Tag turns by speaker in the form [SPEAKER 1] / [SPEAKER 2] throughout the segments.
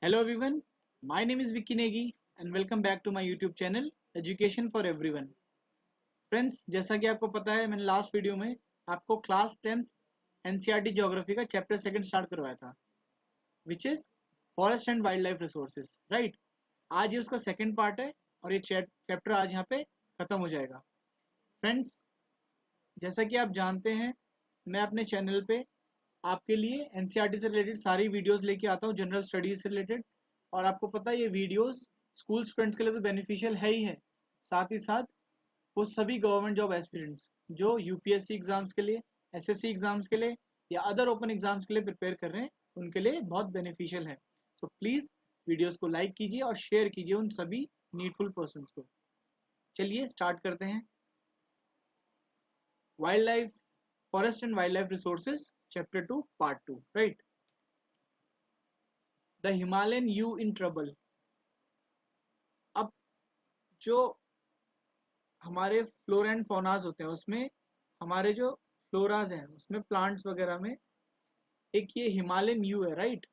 [SPEAKER 1] Hello everyone, my name is Vicky Negi and welcome back to my YouTube channel Education for Everyone. Friends, जैसा कि आपको पता है मैंने लास्ट वीडियो में आपको क्लास 10th एनसीईआरटी ज्योग्राफी का चैप्टर सेकंड स्टार्ट करवाया था which is forest and wildlife resources, right. आज ये उसका सेकंड पार्ट है और ये चैप्टर आज यहाँ पे खत्म हो जाएगा। फ्रेंड्स, जैसा कि आप जानते हैं मैं अपने चैनल पे आपके लिए एनसीईआरटी से रिलेटेड सारी वीडियोस लेके आता हूँ, जनरल स्टडीज से रिलेटेड। और आपको पता है ये वीडियोस स्कूल स्टूडेंट्स के लिए तो बेनिफिशियल है ही है, साथ ही साथ वो सभी गवर्नमेंट जॉब एस्पिरेंट्स जो यूपीएससी एग्जाम्स के लिए, एसएससी एग्जाम्स के लिए या अदर ओपन एग्जाम्स के लिए प्रिपेयर कर रहे हैं उनके लिए बहुत बेनिफिशियल है। सो प्लीज़ वीडियोस को लाइक कीजिए और शेयर कीजिए उन सभी नीडफुल पर्सन्स को। चलिए स्टार्ट करते हैं। Wild life, forest and wildlife resources, chapter 2 part 2, right. The Himalayan you in trouble. अब जो हमारे फ्लोरा एंड फौनाज होते हैं उसमें हमारे जो फ्लोराज हैं उसमें प्लांट्स वगैरह में एक ये हिमालयन यू है, राइट।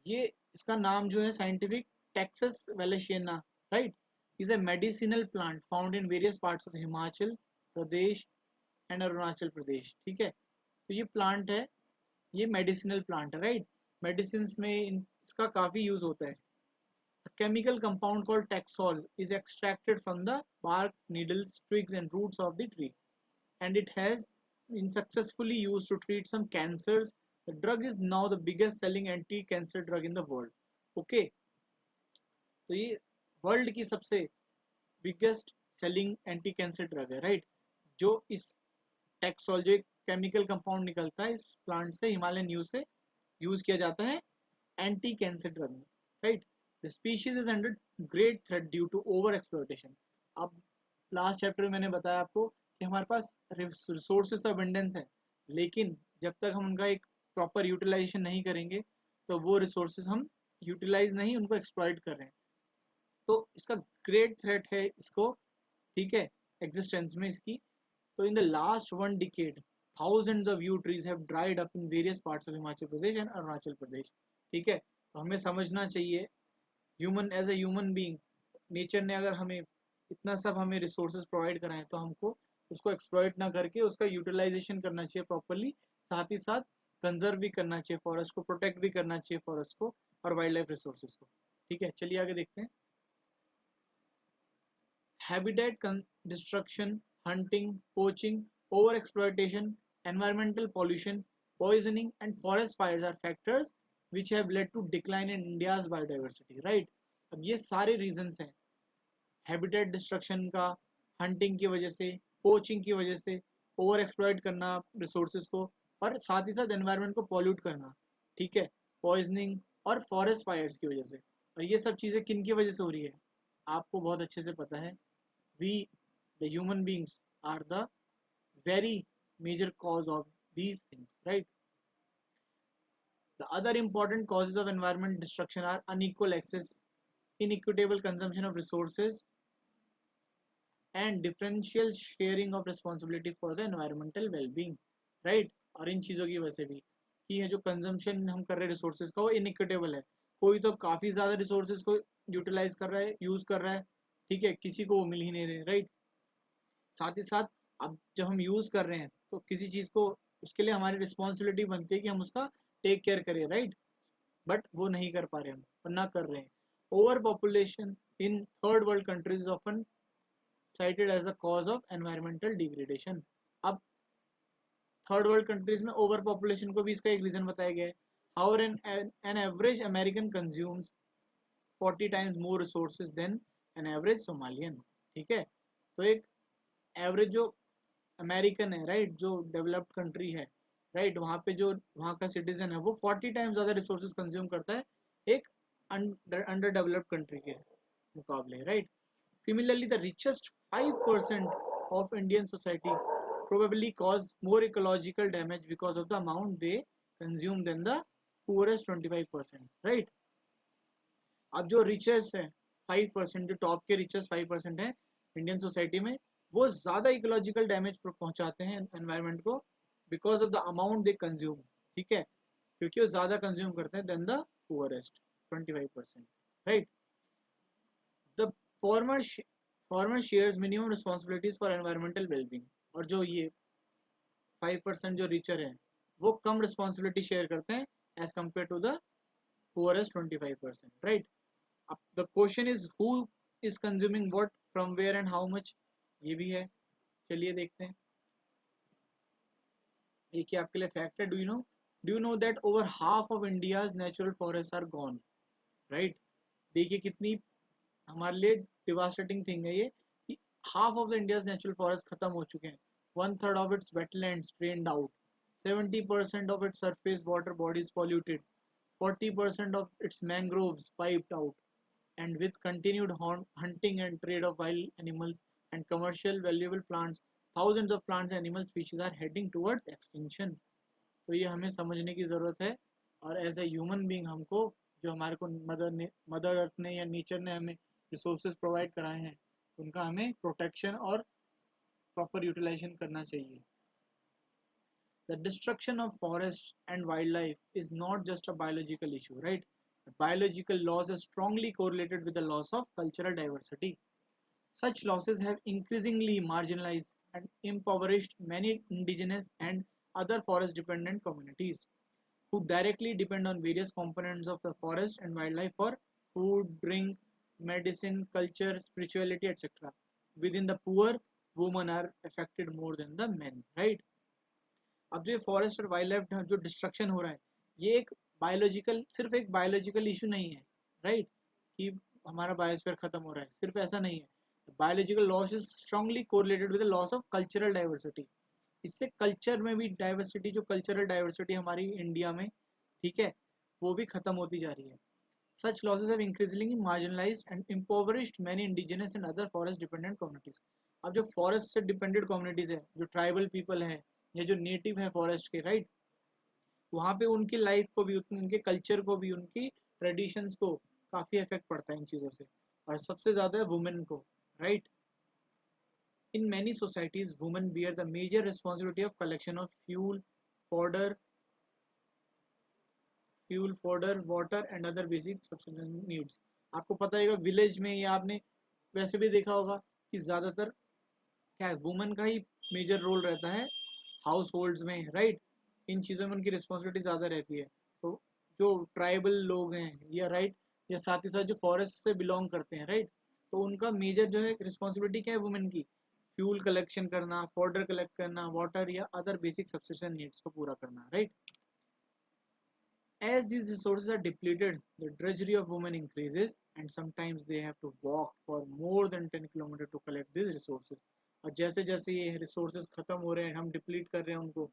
[SPEAKER 1] ये इसका नाम जो है scientific Taxus wallichiana, right. Is a medicinal plant found in various parts of Himachal Pradesh and Arunachal Pradesh, ठीक है। तो ये प्लांट है, ये मेडिसिनल प्लांट है, राइट। मेडिसिन में इसका काफ़ी यूज़ होता है। A chemical compound called Taxol is extracted from the bark, needles, twigs and roots of the tree, and it has been successfully used to treat some cancers. The drug is now the biggest selling anti-cancer drug in the world. Okay, तो ये world की सबसे biggest selling anti cancer drug है, right. जो इस taxol, जो एक chemical compound निकलता है इस प्लांट से, हिमालयन न्यू से यूज किया जाता है एंटी कैंसर ड्रग में, right. The species is under great threat due to over exploitation. अब लास्ट चैप्टर में मैंने बताया आपको कि हमारे पास रिसोर्सेज तो अबंडेंस है, लेकिन जब तक हम उनका एक प्रॉपर यूटिलाइजेशन नहीं करेंगे तो वो रिसोर्सेज हम यूटिलाइज नहीं, उनको एक्सप्लॉइट कर रहे हैं। तो इसका ग्रेट थ्रेट है इसको, ठीक है, एग्जिस्टेंस में इसकी। तो in the last one decade thousands of yew trees have dried up in various parts of Himachal Pradesh and Arunachal Pradesh, ठीक है। तो हमें समझना चाहिए human as a human being, nature ने अगर हमें इतना सब हमें रिसोर्सेज प्रोवाइड कराएं तो हमको उसको एक्सप्लॉइट ना करके उसका यूटिलाइजेशन करना चाहिए प्रॉपरली, साथ ही साथ कंजर्व भी करना चाहिए फॉरेस्ट को, प्रोटेक्ट भी करना चाहिए फॉरेस्ट को और वाइल्ड लाइफ रिसोर्सेज को, ठीक है। चलिए आगे देखते हैं। Habitat destruction, hunting, poaching, overexploitation, environmental pollution, poisoning, and forest fires are factors which have led to decline in India's biodiversity. Right? अब ये सारे reasons हैं habitat destruction का, hunting की वजह से, poaching की वजह से, over exploit करना resources को, और साथ ही साथ environment को pollute करना, ठीक है, poisoning और forest fires की वजह से। और ये सब चीज़ें किन की वजह से हो रही है आपको बहुत अच्छे से पता है। We, the human beings, are the very major cause of these things, right? The other important causes of environment destruction are unequal access, inequitable consumption of resources, and differential sharing of responsibility for the environmental well-being, right? और इन चीज़ों की वजह से भी कि है जो consumption हम कर रहे हैं रिसोर्सेज का वो इनइक्विटेबल है। कोई तो काफ़ी ज़्यादा रिसोर्सेज को यूटिलाइज कर रहा है, यूज़ कर रहा है, ठीक है, किसी को वो मिल ही नहीं रहे, राइट। साथ ही साथ अब जब हम यूज़ कर रहे हैं तो किसी चीज़ को, उसके लिए हमारी रिस्पॉन्सिबिलिटी बनती है कि हम उसका टेक केयर करें, राइट। बट वो नहीं कर पा रहे हम, और ना कर रहे हैं। Over population in third world countries often cited as the cause of environmental degradation। अब थर्ड वर्ल्ड कंट्रीज में ओवर पॉपुलेशन को भी इसका एक रीजन बताया गया है। How an average American consumes 40 times more resources than an average Somalian, ठीक है। तो एक एवरेज जो अमेरिकन है, राइट, जो डेवलप्ड कंट्री है, राइट, वहाँ पे जो वहाँ का सिटीजन है वो 40 टाइम्स ज़्यादा रिसोर्सेज कंज्यूम करता है एक अंडर डेवलप्ड कंट्री के मुकाबले, right. Similarly, the richest 5% of Indian society probably cause more ecological damage because of the amount they consume than the poorest 25%, right? अब जो richest है 5%, जो टॉप के richest 5% है इंडियन सोसाइटी में, वो ज़्यादा इकोलॉजिकल डैमेज पहुंचाते हैं एनवायरनमेंट को because of the amount they consume, ठीक है। क्योंकि वो ज़्यादा कंज्यूम करते हैं than the poorest 25%, right. The former former shares minimum responsibilities for environmental wellbeing, और जो ये 5% जो रिचर हैं वो कम रिस्पॉन्सिबिलिटी शेयर करते हैं as compare to the poorest 25%, right. अब the question is who is consuming what from where and how much, ये भी है। चलिए देखते हैं। एक ही आपके लिए फैक्ट है, do you know that over half of India's natural forest are gone, right. देखिए कितनी हमारे लिए डिवास्टेटिंग थिंग है ये कि half of the India's natural forest खत्म हो चुके हैं, 1/3 of its wetlands drained out, 70% of its surface water bodies polluted, 40% of its mangroves wiped out, and with continued hunting and trade of wild animals and commercial valuable plants, thousands of plants and animal species are heading towards extinction. तो ये हमें समझने की ज़रूरत है, और as a human being हमको, जो हमारे को मदर अर्थ ने या नेचर ने हमें रिसोर्सेज प्रोवाइड कराए हैं, उनका हमें प्रोटेक्शन और प्रॉपर यूटिलाइजेशन करना चाहिए। The destruction of forests and wildlife is not just a biological issue, right? The biological loss is strongly correlated with the loss of cultural diversity. Such losses have increasingly marginalized and impoverished many indigenous and other forest dependent communities who directly depend on various components of the forest and wildlife for food, drink, medicine, culture, spirituality, etc. Within the poor, women are affected more than the men, right? अब जो ये forest और wild life जो destruction हो रहा है, ये एक बायोलॉजिकल, सिर्फ एक बायोलॉजिकल इशू नहीं है, राइट, कि हमारा बायोस्फीयर खत्म हो रहा है, सिर्फ ऐसा नहीं है। Biological loss is strongly correlated with the loss of cultural diversity. इससे कल्चर में भी डाइवर्सिटी, जो कल्चरल डाइवर्सिटी हमारी इंडिया में, ठीक है, वो भी खत्म होती जा रही है। Such losses have increasingly marginalized and impoverished many indigenous and other forest dependent communities. अब जो फॉरेस्ट से डिपेंडेंट कम्युनिटीज है, जो ट्राइबल पीपल है या जो नेटिव है फॉरेस्ट के, राइट, वहाँ पे उनकी लाइफ को भी, उनके कल्चर को भी, उनकी ट्रेडिशंस को काफ़ी इफेक्ट पड़ता है इन चीज़ों से, और सबसे ज़्यादा है वुमेन को, right. In many societies women bear the major responsibility of collection of fodder fuel fodder water and other basic subsistence needs. आपको पता है विलेज में, या आपने वैसे भी देखा होगा कि ज़्यादातर क्या है, वुमेन का ही मेजर रोल रहता है हाउस होल्ड्स में, राइट। इन चीज़ों में उनकी रिस्पॉन्सिबिलिटी ज़्यादा रहती है। तो जो ट्राइबल लोग हैं, या राइट, या साथ ही साथ जो फॉरेस्ट से बिलोंग करते हैं, राइट, तो उनका मेजर जो है रिस्पॉन्सिबिलिटी क्या है वुमेन की, फ्यूल कलेक्शन करना, फॉर्डर कलेक्ट करना, वाटर या अदर बेसिक सब्सिस्टेंस नीड्स को पूरा करना, right. As these resources are depleted, the drudgery of women increases, and sometimes they have to walk for more than 10 kilometers to collect these resources. और जैसे जैसे ये resources खत्म हो रहे हैं, हम डिप्लीट कर रहे हैं उनको,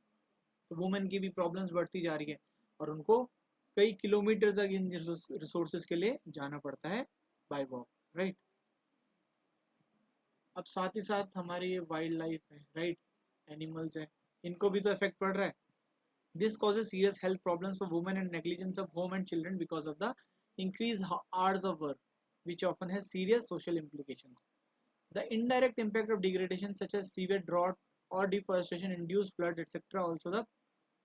[SPEAKER 1] तो वुमेन की भी प्रॉब्लम्स बढ़ती जा रही है, और उनको कई किलोमीटर तक इन रिसोर्सेज के लिए जाना पड़ता है बाय वॉक, राइट। अब साथ ही साथ हमारी ये वाइल्ड लाइफ है, राइट, एनिमल्स हैं, इनको भी तो इफेक्ट पड़ रहा है। This causes serious health problems for women and negligence of home and children because of the increased hours of work, which often has serious social implications. The indirect impact of degradation, such as severe drought or deforestation, induced flood, etc., also the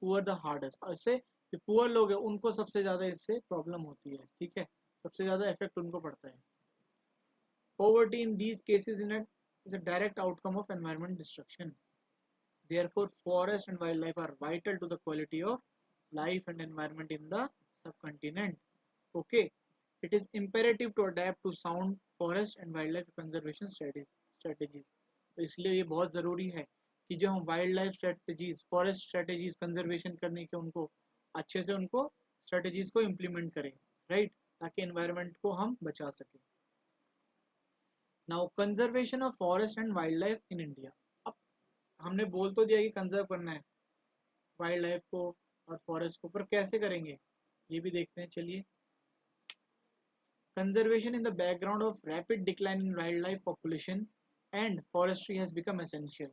[SPEAKER 1] poor the hardest. इससे जो poor लोग हैं उनको सबसे ज़्यादा इससे problem होती है, ठीक है, सबसे ज़्यादा इफेक्ट उनको पड़ता है। Poverty in these cases is a direct outcome of environment destruction. Therefore, forest and wildlife are vital to the quality of life and environment in the subcontinent. Okay, it is imperative to adapt to sound forest and wildlife conservation strategies. तो इसलिए ये बहुत ज़रूरी है कि जो हम wild life strategies, forest strategies conservation करने के, उनको अच्छे से उनको स्ट्रेटजीज को इम्प्लीमेंट करें, राइट, ताकि एनवायरनमेंट को हम बचा सकें। Now conservation of forest and wild life in India. अब हमने बोल तो दिया कि कंजर्व करना है वाइल्ड लाइफ को और फॉरेस्ट को, पर कैसे करेंगे ये भी देखते हैं, चलिए। Conservation in the background of rapid decline in wildlife population and forestry has become essential,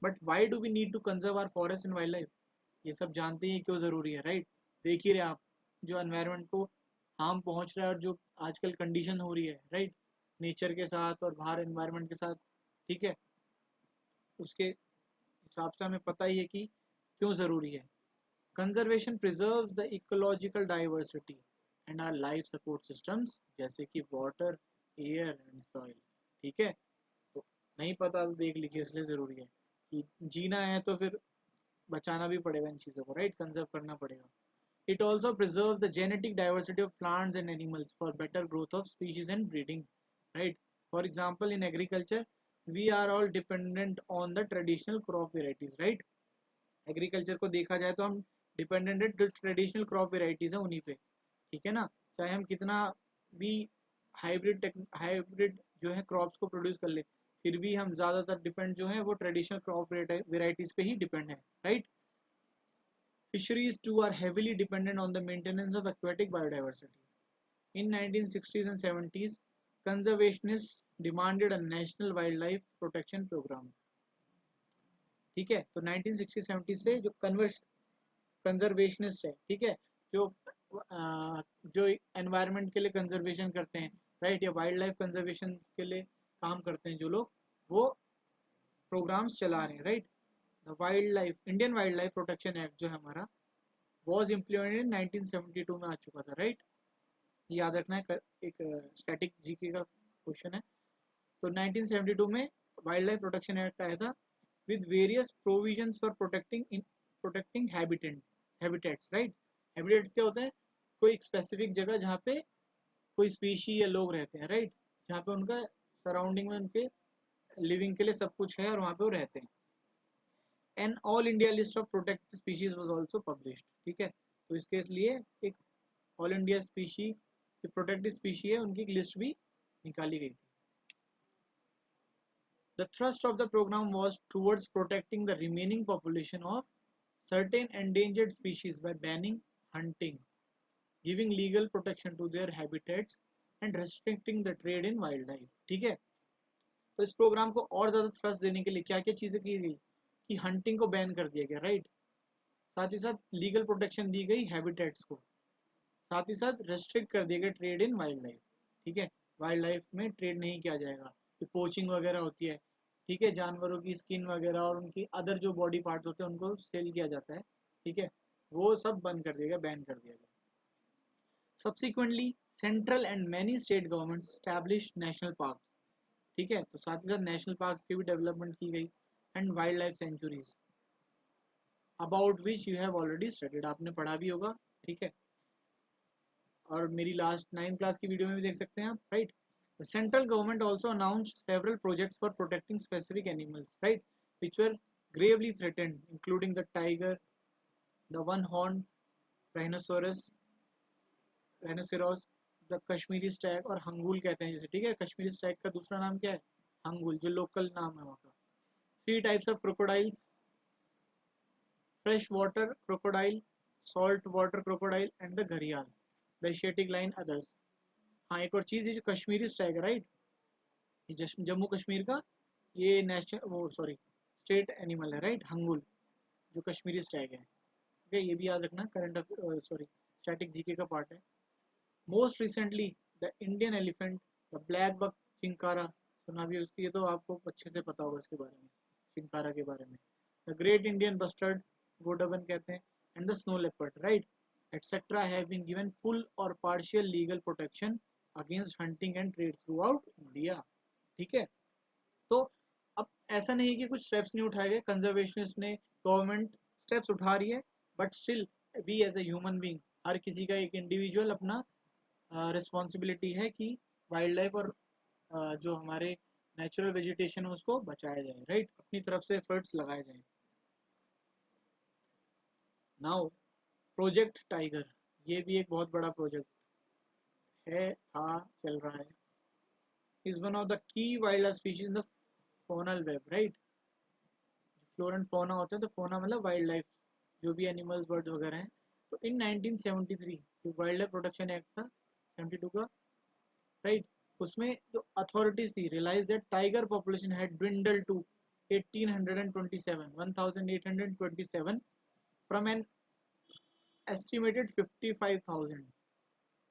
[SPEAKER 1] but why do we need to conserve our forest and wildlife? ये सब जानते हैं क्यों ज़रूरी है, राइट। देख ही रहे आप जो एनवायरनमेंट को हार्म पहुंच रहा है, और जो आजकल कंडीशन हो रही है, राइट, नेचर के साथ और बाहर एनवायरनमेंट के साथ, ठीक है, उसके हिसाब से हमें पता ही है कि क्यों ज़रूरी है। Conservation preserves the ecological diversity and our life support systems जैसे कि वाटर, एयर एंड सॉइल। ठीक है, तो नहीं पता तो देख लीजिए, इसलिए ज़रूरी है कि जीना है तो फिर बचाना भी पड़ेगा इन चीज़ों को, राइट, कंजर्व करना पड़ेगा। It also preserves the genetic diversity of plants and animals for better growth of species and breeding, right? For example, in agriculture, we are all dependent on the traditional crop varieties, right? Agriculture को देखा जाए तो हम dependent है जो traditional crop varieties है उन्हीं पे, ठीक है ना। चाहे हम कितना भी हाइब्रिड जो है क्रॉप्स को प्रोड्यूस कर ले, फिर भी हम ज़्यादातर डिपेंड जो है वो ट्रेडिशनल क्रॉप वेराइटीज पे ही डिपेंड है, right. Fisheries too are heavily dependent on the maintenance of aquatic biodiversity. In 1960s and 70s, conservationists demanded a national wildlife protection program. ठीक है, तो 1960-70 से जो कंजर्वेशनिस्ट है, ठीक है, जो जो एनवायरनमेंट के लिए कंजर्वेशन करते हैं, राइट, या वाइल्ड लाइफ कंजर्वेशन के लिए काम करते हैं जो लोग, वो प्रोग्राम्स चला रहे हैं, right. Wild life Indian wild life protection act जो है हमारा वॉज इम्प्लीमेंटेड 1972 में आ चुका था, राइट। याद रखना है, एक स्टैटिक जीके का क्वेश्चन है। तो 1972 में वाइल्ड लाइफ प्रोटेक्शन एक्ट आया था with various provisions for protecting habitats, right. Habitats क्या होता है, कोई स्पेसिफिक जगह जहाँ पे कोई स्पीशी या लोग रहते हैं, राइट, जहाँ पे उनका सराउंडिंग में उनके लिविंग के लिए सब कुछ है और वहाँ पे वो रहते हैं। An all India list of protected species was also published, ठीक है, तो इसके लिए एक ऑल इंडिया स्पीशी जो प्रोटेक्टेड स्पीशी है उनकी एक लिस्ट भी निकाली गई थी। The thrust of the program was towards protecting the remaining population of certain endangered species by banning hunting, giving legal protection to their habitats and restricting the trade in wildlife। ठीक है, तो इस programme को और ज़्यादा thrust देने के लिए क्या क्या चीज़ें की गई कि हंटिंग को बैन कर दिया गया, राइट, साथ ही साथ लीगल प्रोटेक्शन दी गई हैबिटेट्स को, साथ ही साथ रेस्ट्रिक्ट कर दिया गया ट्रेड इन वाइल्ड लाइफ। ठीक है, वाइल्ड लाइफ में ट्रेड नहीं किया जाएगा, कि पोचिंग वगैरह होती है, ठीक है, जानवरों की स्किन वगैरह और उनकी अदर जो बॉडी पार्ट्स होते हैं उनको सेल किया जाता है, ठीक है, वो सब बंद कर दिया गया, बैन कर दिया गया। Subsequently central and many state governments establish national parks, ठीक है, तो साथ ही साथ नेशनल पार्क्स की भी डेवलपमेंट की गई, and wild life sanctuaries about which you have already studied, आपने पढ़ा भी होगा, ठीक है, और मेरी लास्ट 9th क्लास की वीडियो में भी देख सकते हैं आप, right. The central government also announced several projects for protecting specific animals, right, which were gravely threatened, including the tiger, the one-horned rhinoceros, the Kashmiri stag और हंगूल कहते हैं जिसे, ठीक है, कश्मीरी स्टैग का दूसरा नाम क्या है, हंगूल, जो लोकल नाम है वहाँ का। 3 types of crocodiles, fresh water crocodile, salt water crocodile and the घड़ियाल, the Asiatic lion others। हाँ, एक और चीज़, ये जो कश्मीरी स्टैग है, राइट, ये जम्मू कश्मीर का ये नेशनल वो सॉरी स्टेट एनिमल है, राइट, हंगुल, जो कश्मीरी स्टैग है, ओके, ये भी याद रखना, करंट सॉरी स्टैटिक जीके का पार्ट है। Most recently the Indian elephant, the blackbuck chinkara, सुना भी उसकी, ये तो आपको अच्छे से पता होगा इसके बारे में, चिंकारा के बारे में। द ग्रेट इंडियन बस्टर्ड, वोडावन कहते हैं, and the snow leopard, right, etcetera have been given full और partial legal protection against hunting and trade throughout India. ठीक है, तो अब ऐसा नहीं कि कुछ स्टेप्स नहीं उठाए गए, कंजर्वेशनिस्ट ने, गवर्नमेंट स्टेप्स उठा रही है, but still we as a human being, हर किसी का एक इंडिविजुअल अपना रिस्पॉन्सिबिलिटी है कि वाइल्ड लाइफ और जो हमारे नेचुरल वेजिटेशन है उसको बचाया जाए, राइट, अपनी तरफ से एफर्ट्स लगाए जाए। नाउ प्रोजेक्ट टाइगर, ये भी एक बहुत बड़ा प्रोजेक्ट है, था, चल रहा है, is one of the key wild life species in the funnel web, right. Flora and fauna होते हैं, तो फौना मतलब वाइल्ड लाइफ, जो भी एनिमल्स बर्ड्स वगैरह हैं। तो इन 1973 जो वाइल्ड लाइफ प्रोटेक्शन एक्ट था 72 का, राइट, उसमें जो अथॉरिटीज थी realise that tiger population had dwindled to 1827 from an estimated 55,000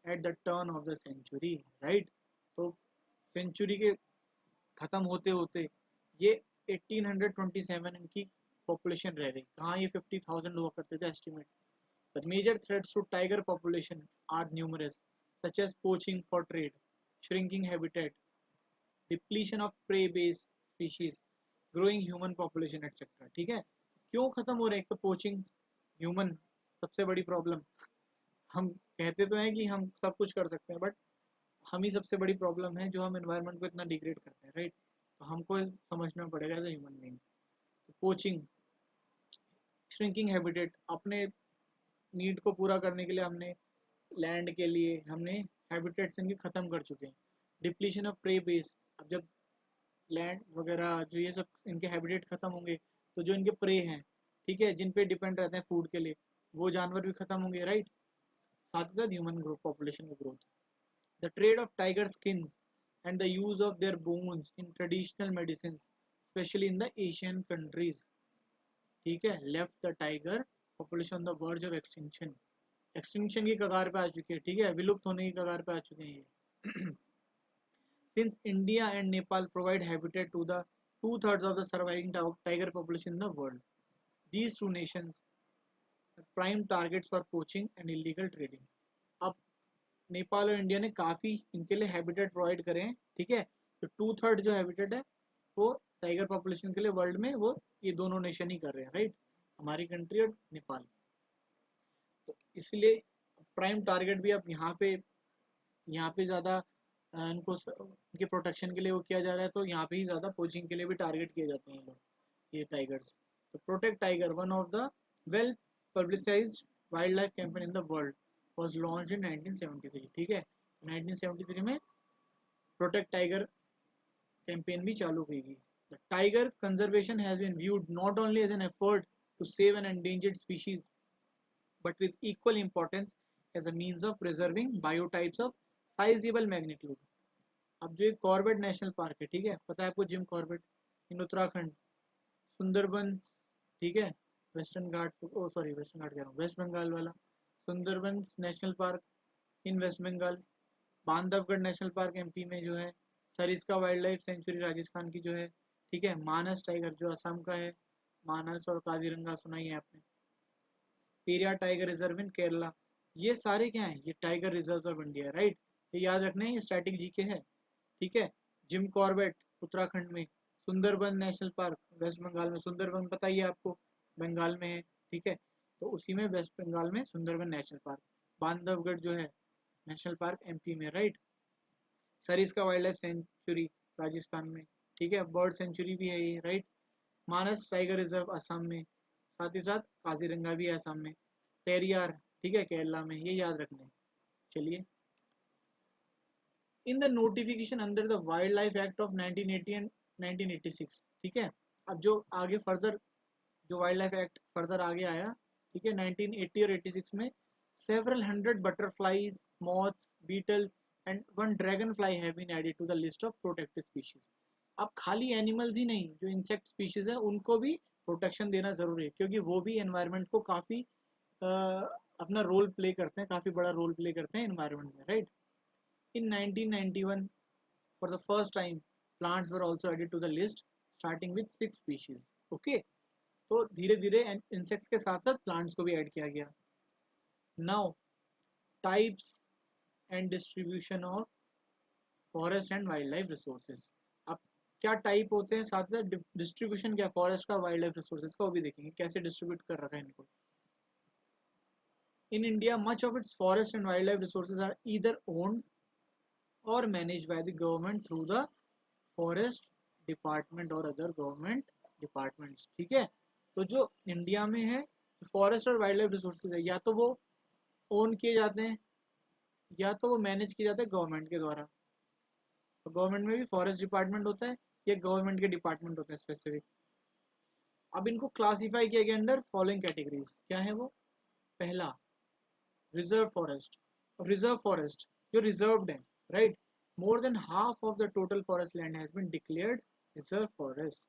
[SPEAKER 1] at the turn of the century, right. तो सेंचुरी के खत्म होते होते ये 1827 इनकी पॉपुलेशन रह गई, कहाँ ये 50,000 हुआ करते थे estimate, The major threats to tiger population are numerous, such as poaching for trade, shrinking habitat, depletion of prey-based species, growing human population etc. ठीक है, क्यों खत्म हो रहे हैं? एक तो पोचिंग, ह्यूमन सबसे बड़ी प्रॉब्लम। हम कहते तो हैं कि हम सब कुछ कर सकते हैं, बट हम ही सबसे बड़ी प्रॉब्लम है जो हम एनवायरनमेंट को इतना डिग्रेड करते हैं, राइट? तो हमको समझना पड़ेगा as human being. Poaching, shrinking habitat, अपने नीड को पूरा करने के लिए हमने लैंड के लिए हमने हैबिटेट्स इनके ख़त्म कर चुके हैं। डिप्लीशन ऑफ प्रे बेस, अब जब लैंड वगैरह जो ये सब इनके हैबिटेट ख़त्म होंगे तो जो इनके प्रे हैं, ठीक है, जिन पे डिपेंड रहते हैं फूड के लिए, वो जानवर भी ख़त्म होंगे, राइट? साथ ही साथ ह्यूमन ग्रोथ, पॉपुलेशन की growth. The trade off tiger skins and the use of their bones in traditional medicine, specially in the Asian countries, ठीक है, left the tiger population on the verge of extinction, extinction की कगार पे आ चुकी है, ठीक है, विलुप्त होने की कगार पे आ चुके हैं ये। Since India and Nepal provide habitat to the two-thirds of the surviving tiger population in the world, these two nations are prime targets for poaching and illegal trading. अब नेपाल और इंडिया ने काफ़ी इनके लिए हैबिटेट प्रोवाइड करे हैं, ठीक है, तो टू थर्ड जो हैबिटेट है वो टाइगर पॉपुलेशन के लिए वर्ल्ड में वो ये दोनों नेशन ही कर रहे हैं, राइट? हमारी कंट्री और नेपाल। तो इसलिए प्राइम टारगेट भी अब यहाँ पे ज़्यादा इनको उनके प्रोटेक्शन के लिए वो किया जा रहा है, तो यहाँ पे ही ज़्यादा पोचिंग के लिए भी टारगेट किए जाते हैं लोग, ये टाइगर्स। तो protect tiger, one of the well publicised wild life campaign in the world was launched in 1973, ठीक है, 1973 में प्रोटेक्ट टाइगर कैंपेन भी चालू की गई। The tiger conservation has been viewed not only as an effort to save an endangered species but with equal importance as a means of preserving biotypes of sizable magnitude. अब जो एक Corbett national park है, ठीक है, पता है आपको, Jim Corbett in Uttarakhand, Sundarban, ठीक है, western Ghat, oh sorry western Ghat कह रहा हूँ, वेस्ट बंगाल वाला Sundarban national park in West Bengal, Bandhavgarh national park MP में जो है, Sariska wildlife sanctuary Rajasthan की जो है, ठीक है, मानस टाइगर जो असम का है, मानस और काजीरंगा सुना ही है आपने, Periyar tiger reserve in Kerala, ये सारे क्या हैं? ये tiger reserve of India, right? ये याद रखना है, ये स्टैटिक जीके है, ठीक है। जिम कॉर्बेट उत्तराखंड में, Sundarban national park West Bengal में, सुंदरबन पता ही है आपको, बंगाल में है, ठीक है, तो उसी में वेस्ट बंगाल में सुंदरबन नेशनल पार्क, बांधवगढ़ जो है नेशनल पार्क एमपी में, right? Sariska wildlife sanctuary Rajasthan में, ठीक है, बर्ड सेंचुरी भी है ये, राइट? मानस टाइगर रिजर्व असम में, साथ ही साथ काजीरंगा भी है असम में, पेरियार, ठीक है, केरला में, ये याद रखना है। चलिए, in the notification under the wild life act of 1980 and 1986, ठीक है, अब जो आगे फर्दर जो वाइल्ड लाइफ एक्ट फर्दर आगे आया, ठीक है, 1980 और 86 में several hundred butterflies, moths, beetles and one dragonfly have been added to the list of protected species. अब खाली एनिमल्स ही नहीं, जो इंसेक्ट स्पीशीज है उनको भी प्रोटेक्शन देना जरूरी है, क्योंकि वो भी एनवायरनमेंट को काफ़ी अपना रोल प्ले करते हैं, काफ़ी बड़ा रोल प्ले करते हैं एनवायरनमेंट में, right? In 1991 for the first time plants were also added to the list, starting with 6 species, okay. तो धीरे धीरे इंसेक्ट्स के साथ साथ प्लांट्स को भी ऐड किया गया। Now types and distribution of forest and wildlife resources. अब क्या टाइप होते हैं, साथ साथ डिस्ट्रीब्यूशन क्या फॉरेस्ट का, वाइल्ड लाइफ रिसोर्सेज का, वो भी देखेंगे कैसे डिस्ट्रीब्यूट कर रखा है इनको। In India, much of its forest and wildlife resources are either owned or managed by the government through the forest department or other government departments, ठीक है। तो जो इंडिया में है फॉरेस्ट और वाइल्ड लाइफ रिसोर्सेज है, या तो वो ओन किए जाते हैं या तो वो मैनेज किए जाते हैं गवर्नमेंट के द्वारा। तो गवर्नमेंट में भी फॉरेस्ट डिपार्टमेंट होता है, या गवर्नमेंट के डिपार्टमेंट होते हैं स्पेसिफिक। अब इनको क्लासिफाई किया गया अंडर फॉलोइंग कैटेगरीज, क्या है वो? पहला, रिजर्व फॉरेस्ट। रिजर्व फॉरेस्ट जो रिजर्व्ड है, right? More than half of the total forest land has been declared reserve forest.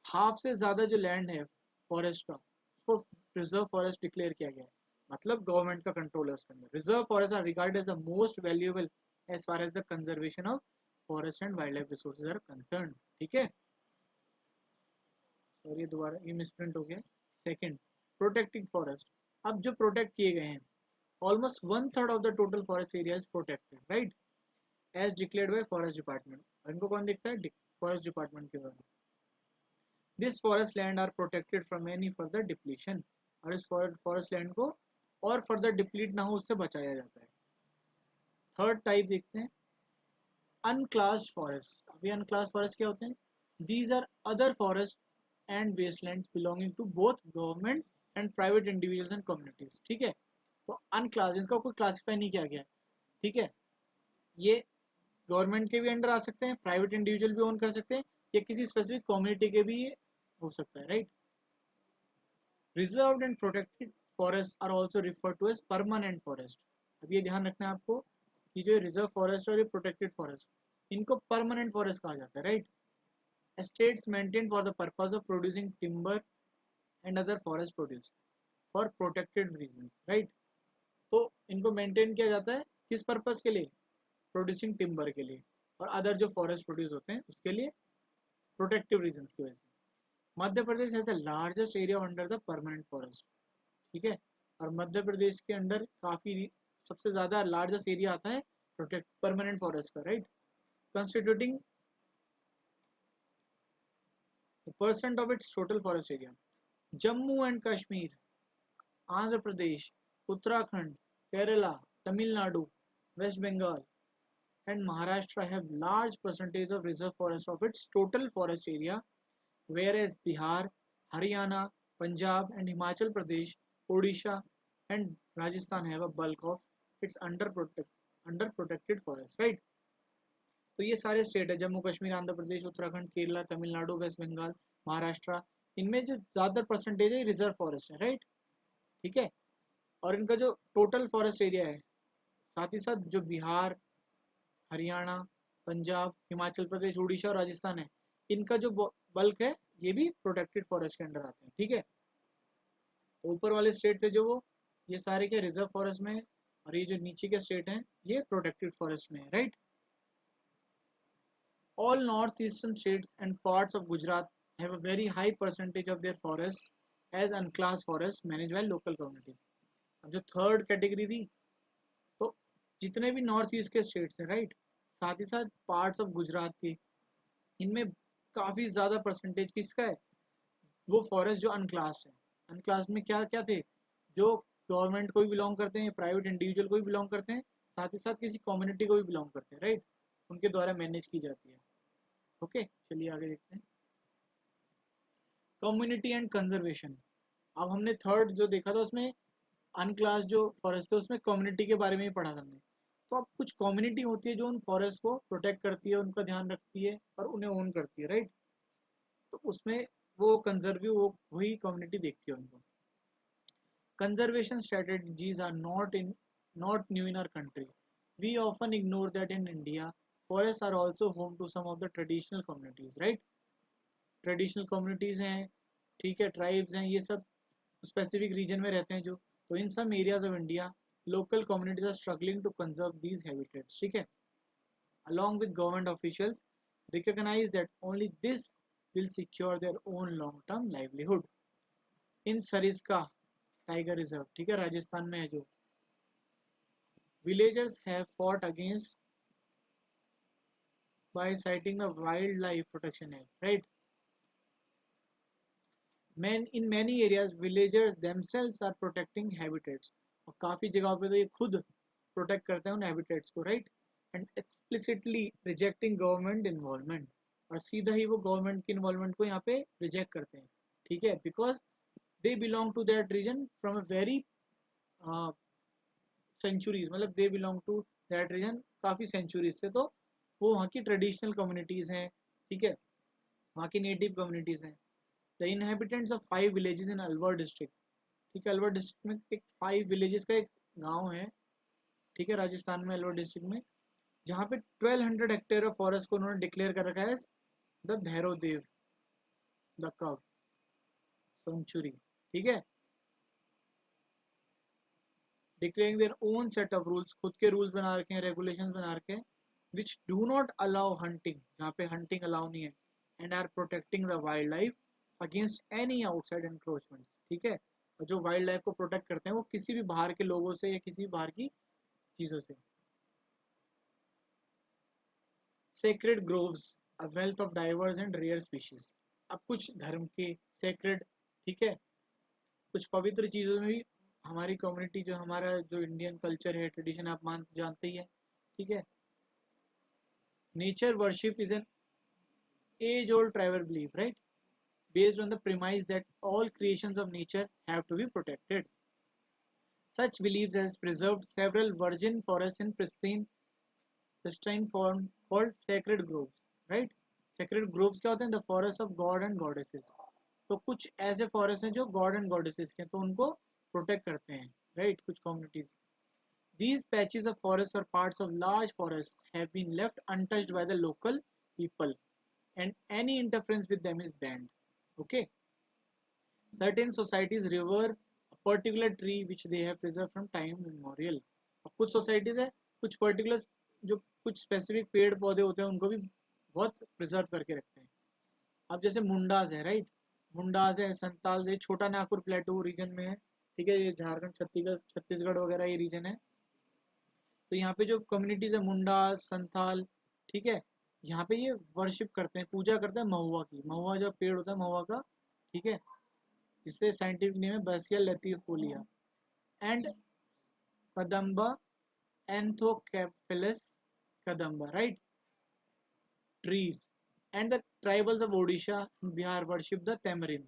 [SPEAKER 1] Half से ज्यादा जो लैंड है फॉरेस्ट का, उसको रिजर्व फॉरेस्ट डिक्लेयर किया गया है, मतलब गवर्नमेंट का कंट्रोल है उसके अंदर। Reserve forest are regarded as the most valuable as far as the conservation of forest and wildlife resources are concern, ठीक है। और ये दोबारा ये मिसप्रिंट हो गया। Second, protecting forest. अब जो प्रोटेक्ट किए गए हैं, almost 1/3 of the total forest area is protected, right, as declared by forest department. और इनको कौन देखता है? फॉरेस्ट डिपार्टमेंट के द्वारा। This forest land are protected from any further depletion, और इस फॉरेस्ट लैंड को और फर्दर डिप्लीट ना हो उससे बचाया जाता है। थर्ड टाइप देखते हैं, अनक्लास्ड फॉरेस्ट। अभी अनक्लास्ड फॉरेस्ट क्या होते हैं? These are other forest and wastelands belonging to both government and private individuals and communities, ठीक है। तो अनक्लास, इसका कोई क्लासिफाई नहीं किया गया, ठीक है। ये गवर्नमेंट के भी अंडर आ सकते हैं, प्राइवेट इंडिविजुअल भी ओन कर सकते हैं, या किसी स्पेसिफिक कम्युनिटी के भी ये हो सकता है, right. Reserved and protected forest are also referred to as permanent forest. अब ये ध्यान रखना है आपको कि जो रिजर्व फॉरेस्ट और ये प्रोटेक्टेड फॉरेस्ट, इनको परमानेंट फॉरेस्ट कहा जाता है, right. estates maintained for the purpose of producing timber and other forest produce for protected reasons, right। तो इनको मेंटेन किया जाता है किस पर्पस के लिए? प्रोड्यूसिंग टिम्बर के लिए, और अदर जो फॉरेस्ट प्रोड्यूस होते हैं उसके लिए, प्रोटेक्टिव रीजंस की वजह से। Madhya Pradesh has the largest area under the permanent forest, ठीक है। और मध्य प्रदेश के अंडर काफी सबसे ज्यादा लार्जेस्ट एरिया आता है प्रोटेक्ट परमानेंट फॉरेस्ट का, right, constituting percent of its total forest area. Jammu and Kashmir, Andhra Pradesh, Uttarakhand, Kerala, Tamil Nadu, West Bengal and Maharashtra have large percentage of reserve forest of its total forest area, whereas Bihar, Haryana, Punjab and Himachal Pradesh, Odisha and Rajasthan have a bulk of its under protected forest, right। तो ये सारे state है, Jammu Kashmir, Andhra Pradesh, Uttarakhand, Kerala, Tamil Nadu, West Bengal, Maharashtra, इनमें जो ज्यादा percentage है reserve forest है, right, ठीक है। और इनका जो टोटल फॉरेस्ट एरिया है, साथ ही साथ जो बिहार, हरियाणा, पंजाब, हिमाचल प्रदेश, उड़ीसा और राजस्थान है, इनका जो बल्क है ये भी प्रोटेक्टेड फॉरेस्ट के अंडर आते हैं, ठीक है। ऊपर वाले स्टेट थे जो वो ये सारे के रिजर्व फॉरेस्ट में, और ये जो नीचे के स्टेट हैं ये प्रोटेक्टेड फॉरेस्ट में है, right. All north eastern states and parts of Gujarat have a very high percentage of their forest as unclass forest manage by local communities. अब जो थर्ड कैटेगरी थी, तो जितने भी नॉर्थ ईस्ट के स्टेट्स हैं, राइट, साथ ही साथ पार्ट्स ऑफ गुजरात के, इनमें काफी ज्यादा परसेंटेज किसका है? वो फॉरेस्ट जो अनक्लास्ड है। अनक्लास्ड में क्या क्या थे? जो गवर्नमेंट को भी बिलोंग करते हैं, प्राइवेट इंडिविजुअल को भी बिलोंग करते हैं, साथ ही साथ किसी कम्युनिटी को भी बिलोंग करते हैं, राइट, उनके द्वारा मैनेज की जाती है। ओके, चलिए आगे देखते हैं, कम्युनिटी एंड कंजर्वेशन। अब हमने थर्ड जो देखा था उसमें अनक्लास जो फॉरेस्ट है उसमें कम्युनिटी के बारे में ही पढ़ा था हमने। तो अब कुछ कम्युनिटी होती है जो उन फॉरेस्ट को प्रोटेक्ट करती है, उनका ध्यान रखती है और उन्हें ओन करती है, राइट। तो उसमें वो कंजर्विव वो वही कम्युनिटी देखती है उनको। Conservation strategies are not new in our country. We often ignore that in India forests are also home to some of the traditional communities, right। Traditional communities हैं, ठीक है, ट्राइब्स हैं, ये सब स्पेसिफिक रीजन में रहते हैं जो, तो in some areas of India local communities are struggling to conserve these habitats, ठीक है। along with government officials recognize that only this will secure their own long term livelihood। In Sariska tiger reserve, ठीक है, राजस्थान में है जो, villagers have fought against by citing the Wildlife Protection Act, right। In many areas villagers themselves are protecting habitats, और काफी जगहों पे तो ये खुद प्रोटेक्ट करते हैं उन हैबिटेट्स को, right, and explicitly rejecting government involvement, और सीधा ही वो गवर्नमेंट की इन्वॉल्वमेंट को यहाँ पे रिजेक्ट करते हैं, ठीक है, because they belong to that region from a very centuries, मतलब they belong to that region काफी सेंचुरीज से, तो वो वहाँ की ट्रेडिशनल कम्युनिटीज हैं, ठीक है, वहाँ की नेटिव कम्युनिटीज हैं। The inhabitants of 5 villages in Alwar district, ठीक है, अलवर डिस्ट्रिक्ट में एक 5 विलेजेस का एक गांव है, ठीक है, राजस्थान में अलवर डिस्ट्रिक्ट में, जहाँ पे 1200 हेक्टेयर ऑफ फॉरेस्ट को उन्होंने डिक्लेयर कर रखा है द भैरव देव द कव सेंचुरी, ठीक है, declaring their own set of rules, खुद के रूल्स बना रखे हैं, रेगुलेशंस बना रखे हैं, which do not allow hunting, जहाँ पे हंटिंग अलाउ नहीं है, and are protecting the wildlife against any outside encroachment, ठीक है, जो वाइल्ड लाइफ को प्रोटेक्ट करते हैं वो किसी भी बाहर के लोगों से या किसी भी बाहर की चीज़ों से। Sacred groves, a wealth of diverse and rare species. अब कुछ धर्म के सेक्रेड, ठीक है, कुछ पवित्र चीज़ों में भी हमारी कम्युनिटी, जो हमारा जो इंडियन कल्चर है, ट्रेडिशन, आप मान जानते ही हैं, ठीक है। Nature worship is an age old tribal belief, right, based on the premise that all creations of nature have to be protected. Such beliefs has preserved several virgin forests in pristine form called sacred groves, right? Sacred groves क्या होते हैं? The forests of god and goddesses. तो कुछ ऐसे forest हैं जो God and goddesses के, तो उनको प्रोटेक्ट करते हैं, राइट, कुछ communities. These patches of forest or parts of large forests have been left untouched by the local people, and any interference with them is banned. Okay. Certain societies revere a particular tree which they have preserved from time immemorial. अब कुछ societies है, कुछ particular जो कुछ specific पेड़ पौधे होते हैं उनको भी बहुत प्रिजर्व करके रखते हैं। अब जैसे मुंडास है, राइट, मुंडास है, संताल है, छोटा नागपुर प्लेटू रीजन में है, ठीक है, ये झारखंड छत्तीसगढ़ छत्तीसगढ़ वगैरह ये रीजन है। तो यहाँ पे जो कम्युनिटीज है मुंडास संथाल, ठीक है, यहाँ पे ये वर्शिप करते हैं, पूजा करते हैं महुआ की, महुआ जो पेड़ होता है महुआ का, ठीक है, जिससे साइंटिफिक नेम है Bassia latifolia, and kadamba Anthocephalus cadamba, right, trees, and the tribals of Odisha Bihar worship the tamarind,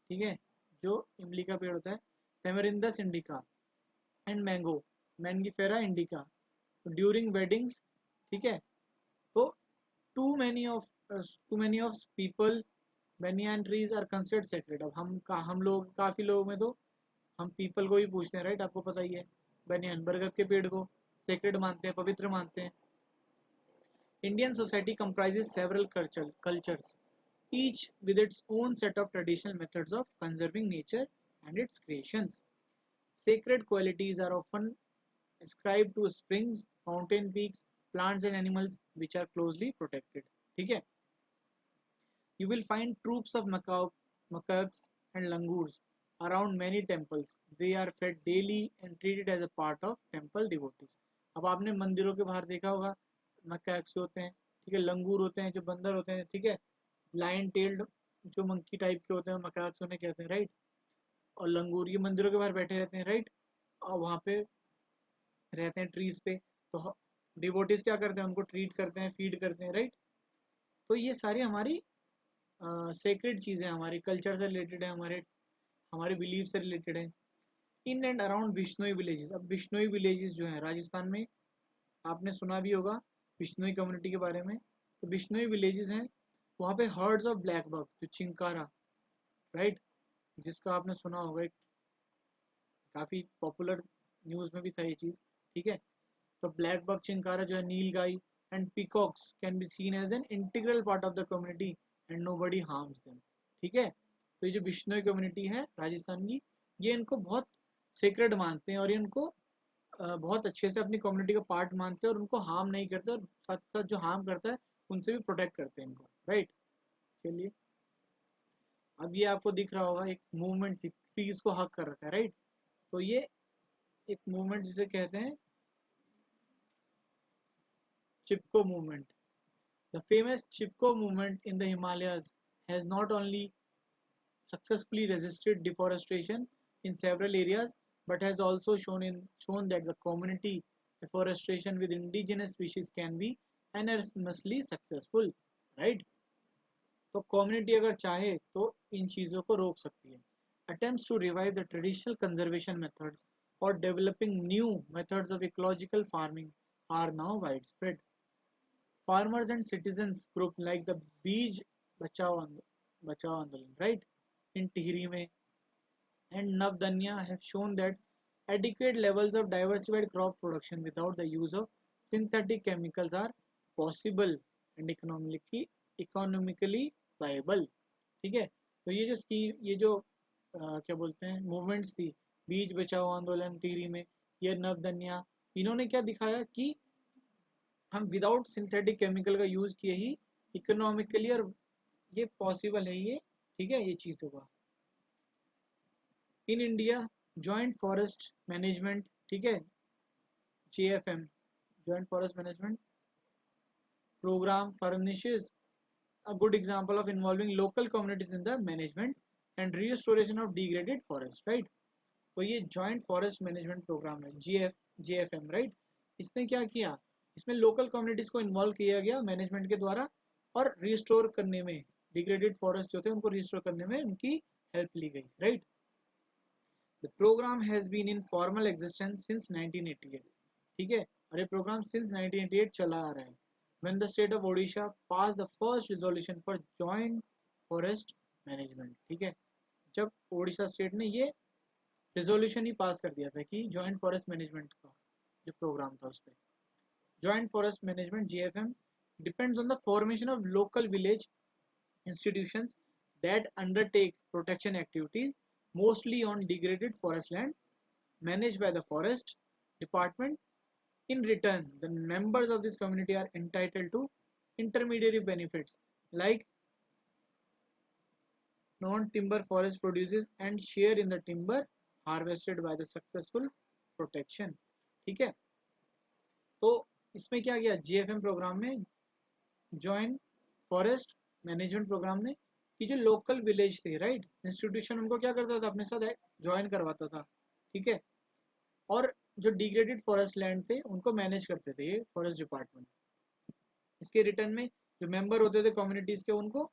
[SPEAKER 1] ठीक है, जो इमली का पेड़ होता है, Tamarindus indica, and mango Mangifera indica during weddings, ठीक है। तो to many of people banyan trees are considered sacred। अब हम लोग काफ़ी लोग में तो हम पीपल को ही पूछते हैं, राइट, आपको पता ही है, बनियान बरगद के पेड़ को सेक्रेड मानते हैं, पवित्र मानते हैं। Indian society comprises several cultures, each with its own set of traditional methods of conserving nature and its creations. Sacred qualities are often ascribed to springs, mountain peaks, plants and animals which are closely protected, ठीक है। You will find troops of macaques and langurs around many temples. They are fed daily and treated as a part of temple devotees. अब आपने मंदिरों के बाहर देखा होगा मकैक्स होते हैं, ठीक है, लंगूर होते हैं जो बंदर होते हैं, ठीक है, लाइन टेल्ड जो मंकी टाइप के होते हैं मकैक्स उन्हें कहते हैं, राइट, और लंगूर ये मंदिरों के बाहर बैठे रहते हैं, राइट, और वहाँ पे रहते हैं ट्रीज पे। तो डिवोटीज क्या करते हैं, उनको ट्रीट करते हैं, फीड करते हैं, राइट। तो ये सारी हमारी सेक्रेड चीज़ें हमारे कल्चर से रिलेटेड है, हमारे हमारे बिलीफ से रिलेटेड है। In and around Bishnoi villages. अब बिश्नोई विलेजेस जो हैं राजस्थान में, आपने सुना भी होगा बिश्नोई कम्युनिटी के बारे में। तो बिश्नोई विलेजेस हैं, वहाँ पे हर्ड्स ऑफ ब्लैक बग जो चिंकारा, राइट, जिसका आपने सुना होगा, एक काफ़ी पॉपुलर न्यूज़ में भी था ये चीज़, ठीक है। तो ब्लैक बग चिंकारा जो है, nilgai and peacocks can be seen as an integral part of the community and nobody harms them, ठीक है। तो ये जो बिश्नोई कम्युनिटी है राजस्थान की, ये इनको बहुत सेक्रेड मानते हैं और ये इनको बहुत अच्छे से अपनी कम्युनिटी का पार्ट मानते हैं और उनको हार्म नहीं करते, और साथ साथ जो हार्म करता है उनसे भी प्रोटेक्ट करते हैं इनको, राइट। चलिए, अब ये आपको दिख रहा होगा एक मूवमेंट थी, ट्रीज को हक कर रखा है, राइट। तो ये एक मूवमेंट जिसे कहते हैं चिपको movement. The famous Chipko movement in the Himalayas has not only successfully resisted deforestation in several areas, but has also shown that the community deforestation with indigenous species can be enormously successful, right? तो community अगर चाहे तो इन चीज़ों को रोक सकती है। Attempts to revive the traditional conservation methods or developing new methods of ecological farming are now widespread. Farmers and citizens group like the Beej Bachao Andolan, right, in Tihri mein, and Navdanya have shown that adequate levels of diversified crop production without the use of synthetic chemicals are possible and economically viable, ठीक है। तो ये जो क्या बोलते हैं movements थी, बीज बचाओ आंदोलन टिहरी में, ये नवदन्या, इन्होंने क्या दिखाया कि हम विदाउट सिंथेटिक केमिकल का यूज किए ही इकोनॉमिकली, और ये पॉसिबल है ये, ठीक है, ये चीज होगा। In India joint forest management, ठीक है, JFM, joint forest management programme furnishes a good example of involving local communities in the management and restoration of degraded forest, right? तो ये जॉइंट फॉरेस्ट मैनेजमेंट प्रोग्राम है, JFM, right? इसने क्या किया, इसमें local communities को इन्वॉल्व किया गया मैनेजमेंट के द्वारा और रिस्टोर करने में, डिग्रेडेड फॉरेस्ट जो थे उनको रिस्टोर करने में उनकी हेल्प ली गई, right? The programme has been in formal existence since 1988, ठीक है, और ये प्रोग्राम सिंस 1988 चला आ रहा है। when the state of Odisha passed the first resolution for joint forest management, ठीक है, जब ओडिशा स्टेट ने ये रेजोल्यूशन ही पास कर दिया था कि जॉइंट फॉरेस्ट मैनेजमेंट का जो प्रोग्राम था उस पर, joint forest management JFM depends on the formation of local village institutions that undertake protection activities mostly on degraded forest land managed by the forest department. In return, the members of this community are entitled to intermediary benefits like non-timber forest produces and share in the timber harvested by the successful protection, ठीक है। तो इसमें क्या किया JFM programme में, joint forest management programme में, कि जो लोकल विलेज थे, राइट, इंस्टीट्यूशन उनको क्या करता था, अपने साथ ज्वाइन करवाता था, ठीक है, और जो डिग्रेडेड फॉरेस्ट लैंड थे उनको मैनेज करते थे ये फॉरेस्ट डिपार्टमेंट। इसके रिटर्न में जो मेंबर होते थे कम्युनिटीज के उनको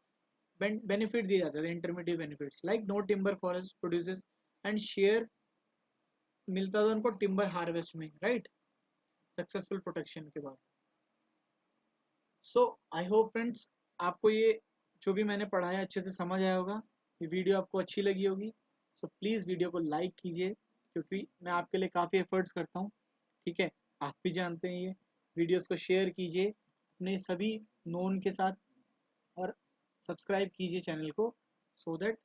[SPEAKER 1] बेनिफिट दिए जाते थे, intermediate benefits like no timber forest produces and share मिलता था उनको टिम्बर हार्वेस्ट में, राइट, सक्सेसफुल प्रोटेक्शन के बाद। सो आई होप फ्रेंड्स आपको ये जो भी मैंने पढ़ाया अच्छे से समझ आया होगा, ये वीडियो आपको अच्छी लगी होगी। सो प्लीज़ वीडियो को लाइक कीजिए क्योंकि मैं आपके लिए काफ़ी एफर्ट्स करता हूँ, ठीक है, आप भी जानते हैं ये। वीडियोस को शेयर कीजिए अपने सभी नोन के साथ और सब्सक्राइब कीजिए चैनल को सो दैट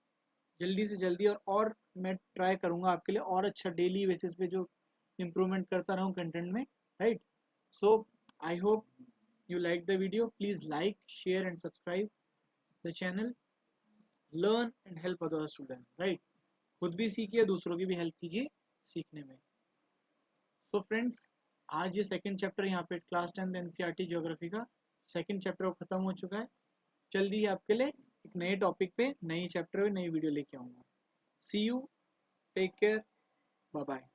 [SPEAKER 1] जल्दी से जल्दी और मैं ट्राई करूँगा आपके लिए और अच्छा डेली बेसिस पे जो इम्प्रूवमेंट करता रहूँ कंटेंट में, right. So I hope you like the video. Please like, share and subscribe the channel. Learn and help others to learn, right? खुद भी सीखिए, दूसरों की भी हेल्प कीजिए सीखने में। सो फ्रेंड्स आज ये सेकंड चैप्टर यहाँ पे क्लास 10 NCERT ज्योग्राफी का सेकंड चैप्टर खत्म हो चुका है। जल्दी ही आपके लिए एक नए टॉपिक पे, नई चैप्टर पे नई वीडियो लेके आऊँगा। See you, take care, bye bye.